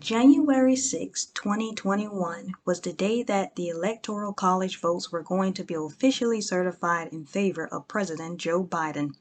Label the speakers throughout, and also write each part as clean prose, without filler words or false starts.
Speaker 1: January 6, 2021 was the day that the Electoral College votes were going to be officially certified in favor of President Joe Biden.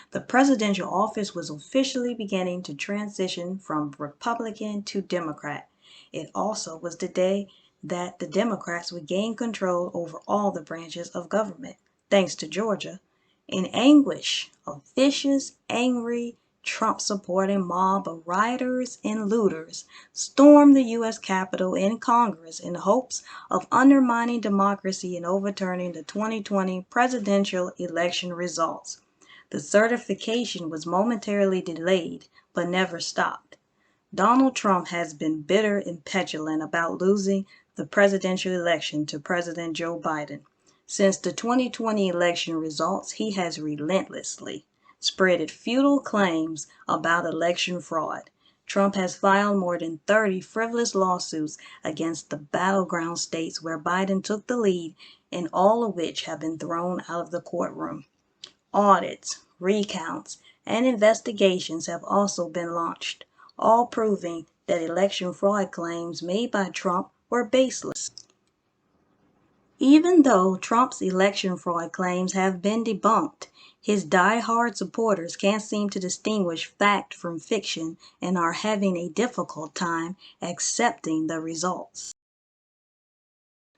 Speaker 1: The presidential office was officially beginning to transition from Republican to Democrat. It also was the day that the Democrats would gain control over all the branches of government, thanks to Georgia. In anguish, a vicious, angry, Trump-supporting mob of rioters and looters stormed the U.S. Capitol and Congress in hopes of undermining democracy and overturning the 2020 presidential election results. The certification was momentarily delayed, but never stopped. Donald Trump has been bitter and petulant about losing the presidential election to President Joe Biden. Since the 2020 election results, he has relentlessly spreaded futile claims about election fraud. Trump has filed more than 30 frivolous lawsuits against the battleground states where Biden took the lead, and all of which have been thrown out of the courtroom. Audits, recounts, and investigations have also been launched, all proving that election fraud claims made by Trump were baseless. Even though Trump's election fraud claims have been debunked, his die-hard supporters can't seem to distinguish fact from fiction and are having a difficult time accepting the results.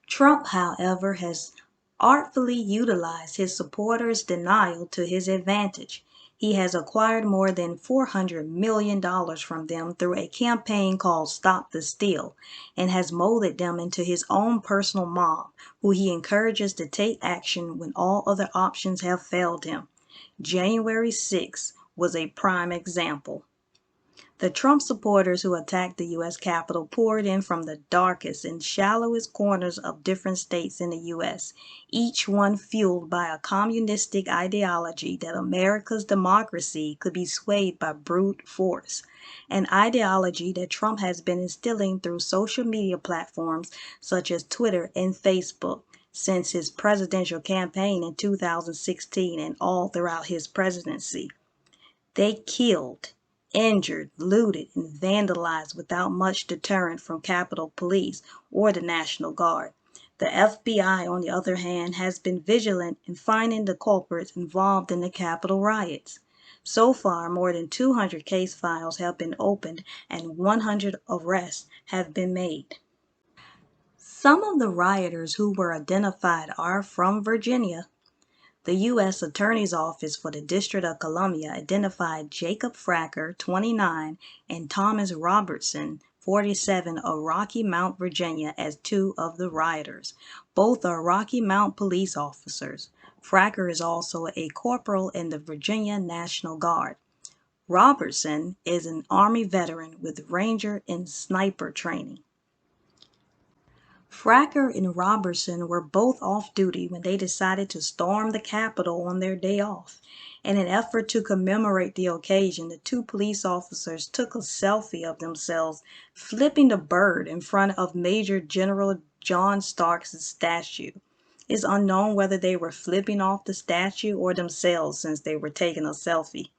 Speaker 1: Trump, however, has artfully utilized his supporters' denial to his advantage. He has acquired more than $400 million from them through a campaign called Stop the Steal, and has molded them into his own personal mob, who he encourages to take action when all other options have failed him. January 6 was a prime example. The Trump supporters who attacked the U.S. Capitol poured in from the darkest and shallowest corners of different states in the U.S., each one fueled by a communistic ideology that America's democracy could be swayed by brute force, an ideology that Trump has been instilling through social media platforms such as Twitter and Facebook since his presidential campaign in 2016 and all throughout his presidency. They killed, injured, looted, and vandalized without much deterrent from Capitol Police or the National Guard. The FBI, on the other hand, has been vigilant in finding the culprits involved in the Capitol riots. So far, more than 200 case files have been opened and 100 arrests have been made. Some of the rioters who were identified are from Virginia. The U.S. Attorney's Office for the District of Columbia identified Jacob Fracker, 29, and Thomas Robertson, 47, of Rocky Mount, Virginia, as two of the rioters. Both are Rocky Mount police officers. Fracker is also a corporal in the Virginia National Guard. Robertson is an Army veteran with Ranger and sniper training. Fracker and Robertson were both off duty when they decided to storm the Capitol on their day off. In an effort to commemorate the occasion, the two police officers took a selfie of themselves flipping the bird in front of Major General John Stark's statue. It's unknown whether they were flipping off the statue or themselves since they were taking a selfie.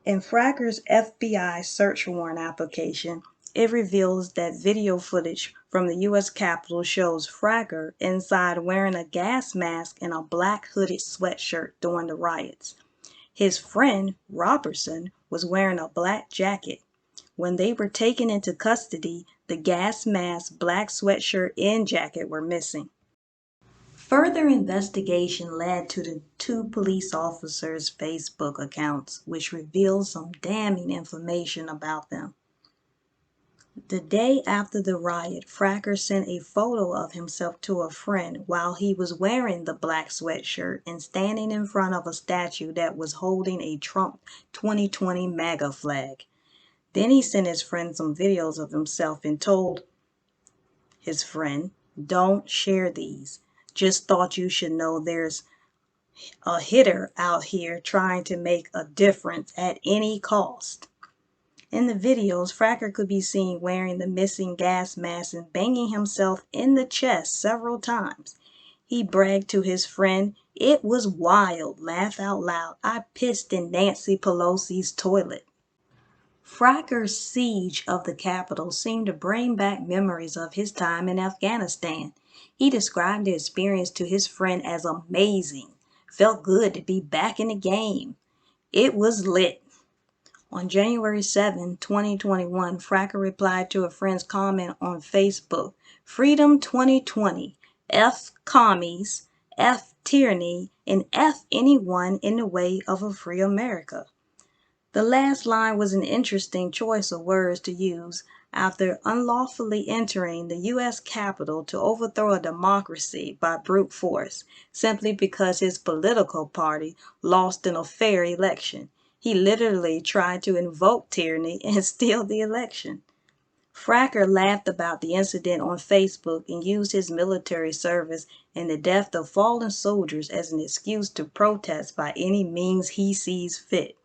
Speaker 1: In Fracker's FBI search warrant application, it reveals that video footage from the U.S. Capitol shows Fracker inside wearing a gas mask and a black hooded sweatshirt during the riots. His friend, Robertson, was wearing a black jacket. When they were taken into custody, the gas mask, black sweatshirt, and jacket were missing. Further investigation led to the two police officers' Facebook accounts, which revealed some damning information about them. The day after the riot, Fracker sent a photo of himself to a friend while he was wearing the black sweatshirt and standing in front of a statue that was holding a Trump 2020 MAGA flag. Then he sent his friend some videos of himself and told his friend Don't share these. Just thought you should know there's a hitter out here trying to make a difference at any cost. In the videos, Fracker could be seen wearing the missing gas mask and banging himself in the chest several times. He bragged to his friend, "It was wild, laugh out loud. I pissed in Nancy Pelosi's toilet." Fracker's siege of the Capitol seemed to bring back memories of his time in Afghanistan. He described the experience to his friend as amazing. Felt good to be back in the game. It was lit. On January 7, 2021, Fracker replied to a friend's comment on Facebook, "Freedom 2020, F commies, F tyranny, and F anyone in the way of a free America." The last line was an interesting choice of words to use after unlawfully entering the U.S. Capitol to overthrow a democracy by brute force, simply because his political party lost in a fair election. He literally tried to invoke tyranny and steal the election. Fracker laughed about the incident on Facebook and used his military service and the death of fallen soldiers as an excuse to protest by any means he sees fit.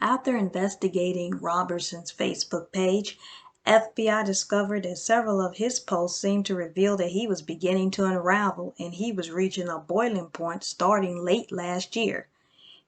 Speaker 1: After investigating Robertson's Facebook page, FBI discovered that several of his posts seemed to reveal that he was beginning to unravel and he was reaching a boiling point starting late last year.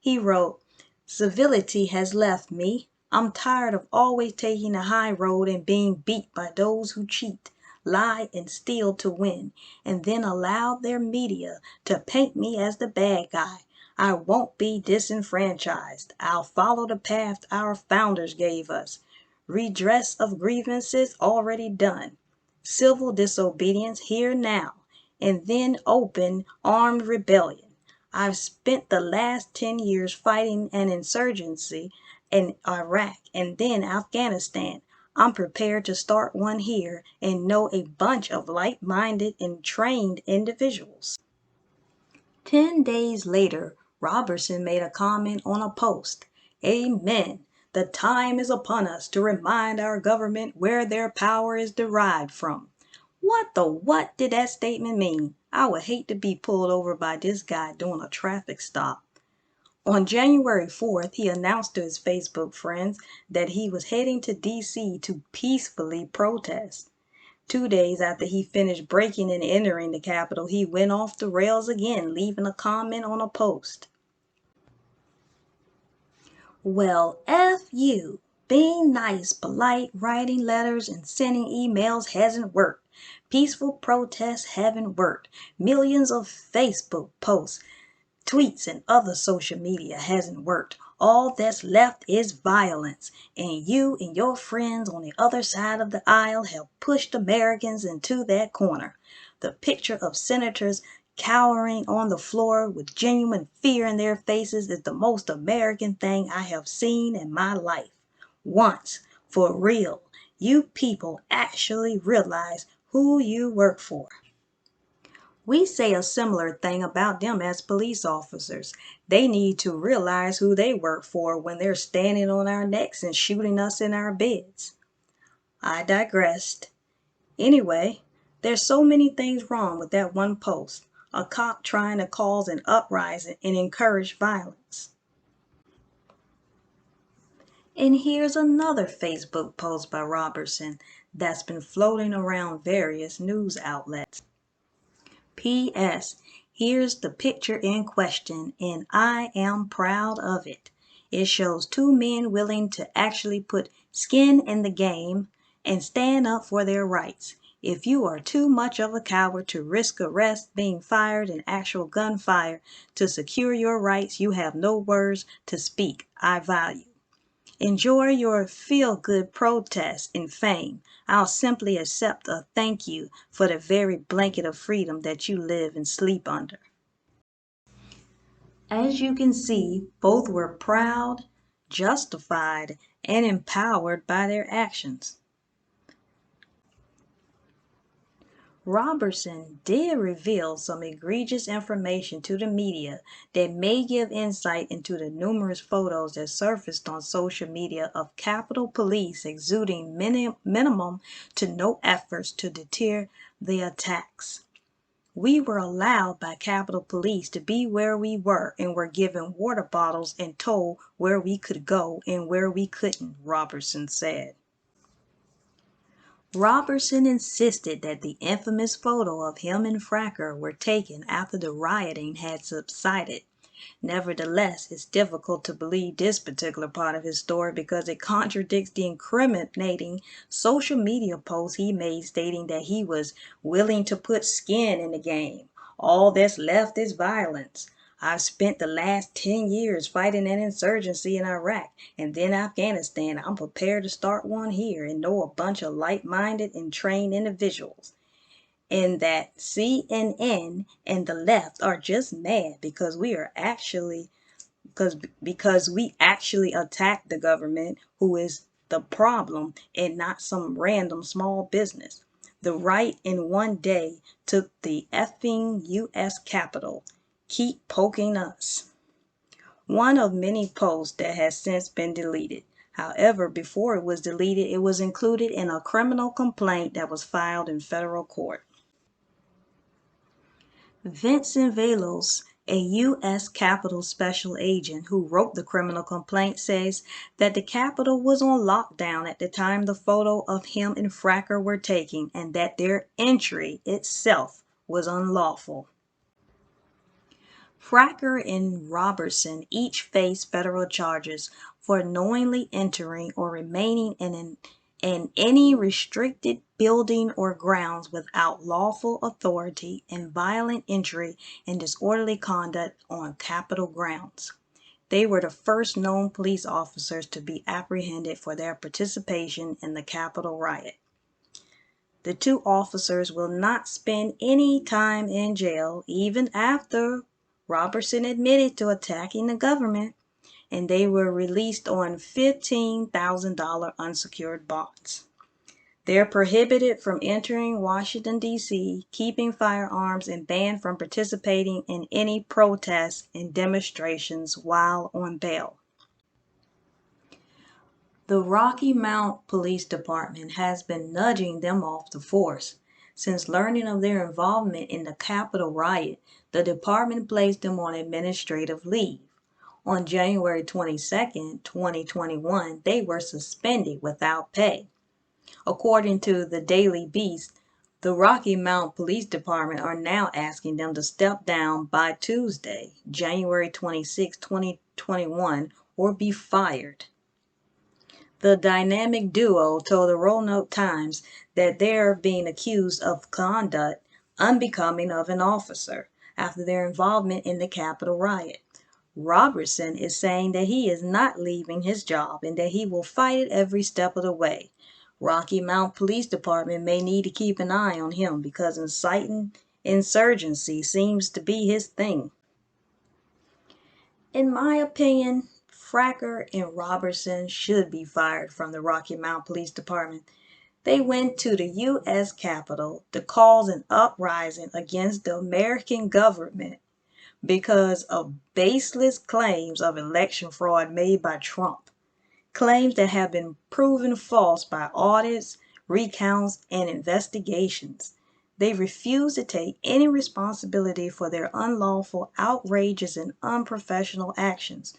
Speaker 1: He wrote, "Civility has left me. I'm tired of always taking the high road and being beat by those who cheat, lie, and steal to win, and then allow their media to paint me as the bad guy. I won't be disenfranchised. I'll follow the path our founders gave us. Redress of grievances already done. Civil disobedience here now, and then open armed rebellion. I've spent the last 10 years fighting an insurgency in Iraq and then Afghanistan. I'm prepared to start one here and know a bunch of like-minded and trained individuals." 10 days later, Robertson made a comment on a post. "Amen. The time is upon us to remind our government where their power is derived from." What the what did that statement mean? I would hate to be pulled over by this guy doing a traffic stop. On January 4th, he announced to his Facebook friends that he was heading to D.C. to peacefully protest. 2 days after he finished breaking and entering the Capitol, he went off the rails again, leaving a comment on a post. "Well, F you. Being nice, polite, writing letters, and sending emails hasn't worked. Peaceful protests haven't worked. Millions of Facebook posts, tweets, and other social media hasn't worked. All that's left is violence. And you and your friends on the other side of the aisle have pushed Americans into that corner. The picture of senators cowering on the floor with genuine fear in their faces is the most American thing I have seen in my life. Once, for real, you people actually realize who you work for." We say a similar thing about them as police officers. They need to realize who they work for when they're standing on our necks and shooting us in our beds. I digressed. Anyway, there's so many things wrong with that one post. A cop trying to cause an uprising and encourage violence. And here's another Facebook post by Robertson that's been floating around various news outlets. P.S. Here's the picture in question, and I am proud of it. It shows two men willing to actually put skin in the game and stand up for their rights. If you are too much of a coward to risk arrest, being fired, and actual gunfire to secure your rights, you have no words to speak I value. Enjoy your feel-good protest and fame. I'll simply accept a thank you for the very blanket of freedom that you live and sleep under. As you can see, both were proud, justified, and empowered by their actions. Robertson did reveal some egregious information to the media that may give insight into the numerous photos that surfaced on social media of Capitol Police exuding minimum to no efforts to deter the attacks. We were allowed by Capitol Police to be where we were and were given water bottles and told where we could go and where we couldn't, Robertson said. Robertson insisted that the infamous photo of him and Fracker were taken after the rioting had subsided. Nevertheless, it's difficult to believe this particular part of his story because it contradicts the incriminating social media post he made stating that he was willing to put skin in the game. All that's left is violence. I've spent the last 10 years fighting an insurgency in Iraq and then Afghanistan. I'm prepared to start one here and know a bunch of like-minded and trained individuals. And that CNN and the left are just mad because we actually attack the government, who is the problem, and not some random small business. The right in one day took the effing U.S. Capitol. Keep poking us. One of many posts that has since been deleted. However, before it was deleted, it was included in a criminal complaint that was filed in federal court. Vincent Velos, a U.S. Capitol special agent who wrote the criminal complaint, says that the Capitol was on lockdown at the time the photo of him and Fracker were taken and that their entry itself was unlawful. Fracker and Robertson each face federal charges for knowingly entering or remaining in any restricted building or grounds without lawful authority and violent entry and disorderly conduct on Capitol grounds. They were the first known police officers to be apprehended for their participation in the Capitol riot. The two officers will not spend any time in jail even after Robertson admitted to attacking the government, and they were released on $15,000 unsecured bonds. They're prohibited from entering Washington, D.C., keeping firearms, and banned from participating in any protests and demonstrations while on bail. The Rocky Mount Police Department has been nudging them off the force. Since learning of their involvement in the Capitol riot, the department placed them on administrative leave. On January 22, 2021, they were suspended without pay. According to the Daily Beast, the Rocky Mount Police Department are now asking them to step down by Tuesday, January 26, 2021, or be fired. The dynamic duo told the Roanoke Times that they're being accused of conduct unbecoming of an officer after their involvement in the Capitol riot. Robertson is saying that he is not leaving his job and that he will fight it every step of the way. Rocky Mount Police Department may need to keep an eye on him because inciting insurgency seems to be his thing. In my opinion, Fracker and Robertson should be fired from the Rocky Mount Police Department. They went to the U.S. Capitol to cause an uprising against the American government because of baseless claims of election fraud made by Trump. Claims that have been proven false by audits, recounts, and investigations. They refuse to take any responsibility for their unlawful, outrageous, and unprofessional actions.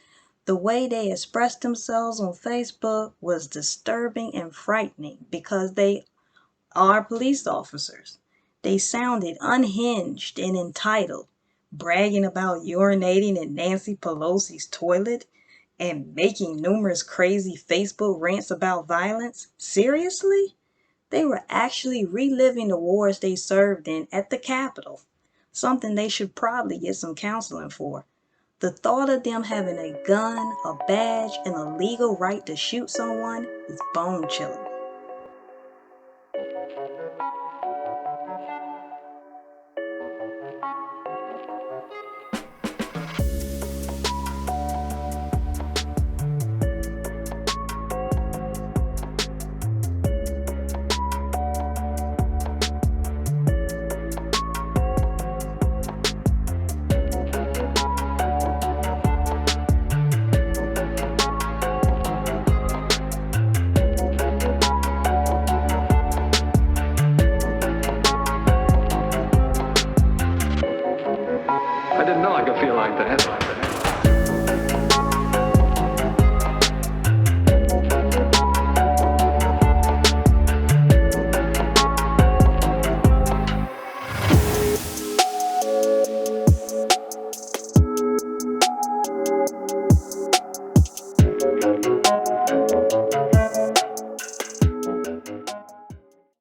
Speaker 1: The way they expressed themselves on Facebook was disturbing and frightening because they are police officers. They sounded unhinged and entitled, bragging about urinating in Nancy Pelosi's toilet and making numerous crazy Facebook rants about violence. Seriously? They were actually reliving the wars they served in at the Capitol, something they should probably get some counseling for. The thought of them having a gun, a badge, and a legal right to shoot someone is bone-chilling.
Speaker 2: find the headline.